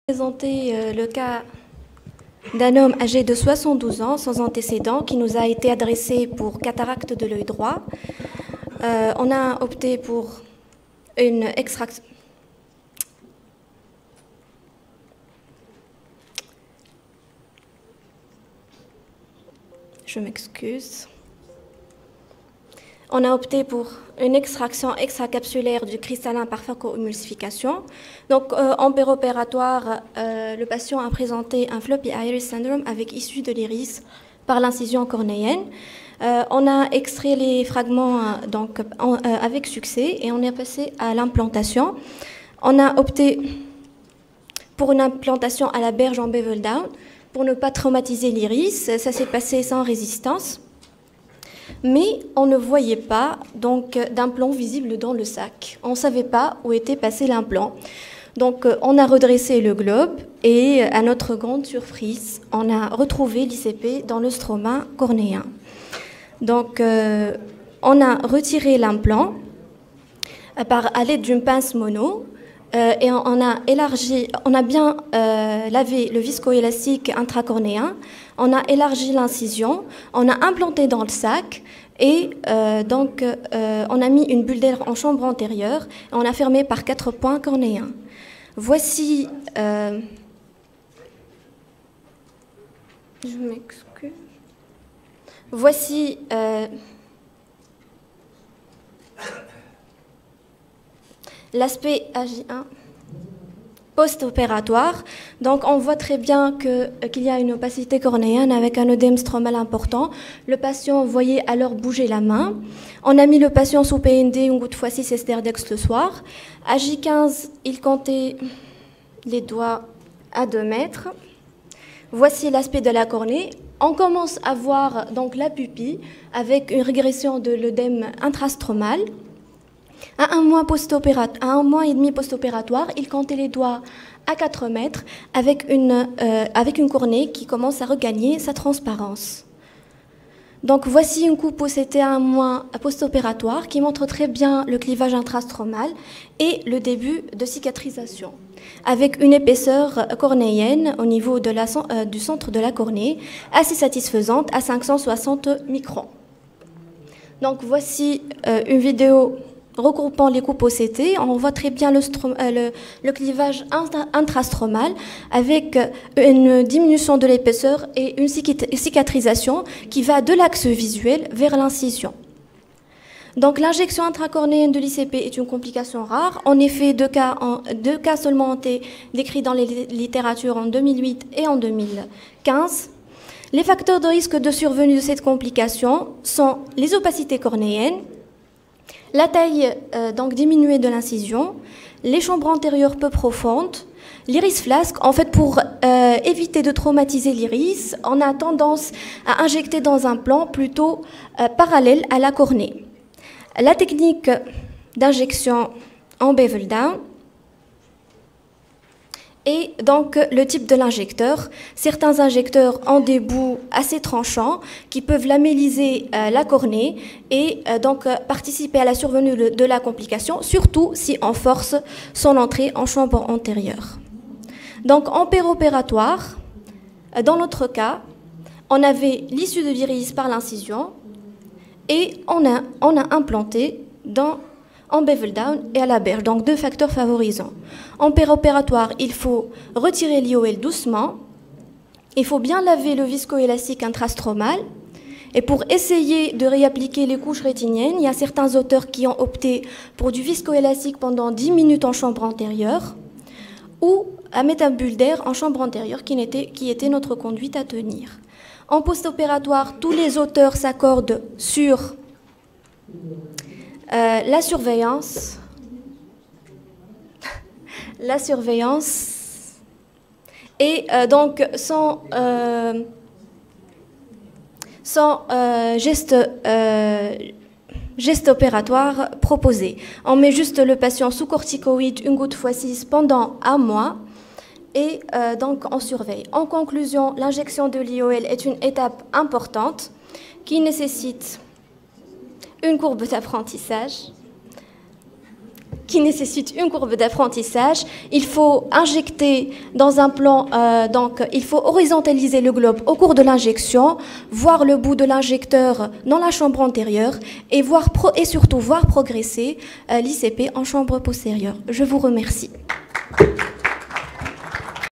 Présenter le cas d'un homme âgé de 72 ans, sans antécédent, qui nous a été adressé pour cataracte de l'œil droit. On a opté pour une extraction. Je m'excuse. On a opté pour une extraction extracapsulaire du cristallin par phacoémulsification. Donc, en péropératoire, le patient a présenté un floppy iris syndrome avec issue de l'iris par l'incision cornéenne. On a extrait les fragments avec succès et on est passé à l'implantation. On a opté pour une implantation à la berge en bevel down pour ne pas traumatiser l'iris. Ça s'est passé sans résistance. Mais on ne voyait pas d'implant visible dans le sac. On ne savait pas où était passé l'implant. Donc on a redressé le globe et à notre grande surprise, on a retrouvé l'ICP dans le stroma cornéen. Donc on a retiré l'implant à l'aide d'une pince mono et on a bien lavé le viscoélastique intracornéen. On a élargi l'incision, on a implanté dans le sac et on a mis une bulle d'air en chambre antérieure et on a fermé par 4 points cornéens. Voici, je m'excuse. Voici l'aspect AJ1 post-opératoire. Donc on voit très bien qu'il y a une opacité cornéenne avec un œdème stromal important. Le patient voyait alors bouger la main. On a mis le patient sous PND une goutte fois 6 Esterdex le soir. À J15, il comptait les doigts à 2 mètres. Voici l'aspect de la cornée. On commence à voir donc la pupille avec une régression de l'œdème intrastromal. À un mois et demi post-opératoire, il comptait les doigts à 4 mètres avec une cornée qui commence à regagner sa transparence. Donc voici une coupe OCT à un mois post-opératoire qui montre très bien le clivage intrastromal et le début de cicatrisation, avec une épaisseur cornéenne au niveau du centre de la cornée assez satisfaisante à 560 microns. Donc voici une vidéo regroupant les coupes OCT, on voit très bien le clivage intrastromal avec une diminution de l'épaisseur et une cicatrisation qui va de l'axe visuel vers l'incision. Donc l'injection intracornéenne de l'ICP est une complication rare. En effet, deux cas seulement ont été décrits dans les littératures en 2008 et en 2015. Les facteurs de risque de survenue de cette complication sont les opacités cornéennes, la taille diminuée de l'incision, les chambres antérieures peu profondes, l'iris flasque. En fait, pour éviter de traumatiser l'iris, on a tendance à injecter dans un plan plutôt parallèle à la cornée. La technique d'injection en bevel down et donc le type de l'injecteur. Certains injecteurs ont des bouts assez tranchants qui peuvent lamelliser la cornée et participer à la survenue de la complication, surtout si on force son entrée en chambre antérieure. Donc en péropératoire, dans notre cas, on avait l'issue de l'iris par l'incision et on a implanté en bevel down et à la berge, donc 2 facteurs favorisants. En péropératoire, il faut retirer l'IOL doucement, il faut bien laver le viscoélastique intrastromal, et pour essayer de réappliquer les couches rétiniennes, il y a certains auteurs qui ont opté pour du viscoélastique pendant 10 minutes en chambre antérieure, ou à mettre un bulle d'air en chambre antérieure qui était notre conduite à tenir. En post-opératoire, tous les auteurs s'accordent sur la surveillance et sans geste opératoire proposé. On met juste le patient sous corticoïde une goutte fois 6 pendant un mois et on surveille. En conclusion, l'injection de l'IOL est une étape importante qui nécessite une courbe d'apprentissage, qui nécessite une courbe d'apprentissage. Il faut injecter dans un plan, donc il faut horizontaliser le globe au cours de l'injection, voir le bout de l'injecteur dans la chambre antérieure et surtout voir progresser l'ICP en chambre postérieure. Je vous remercie.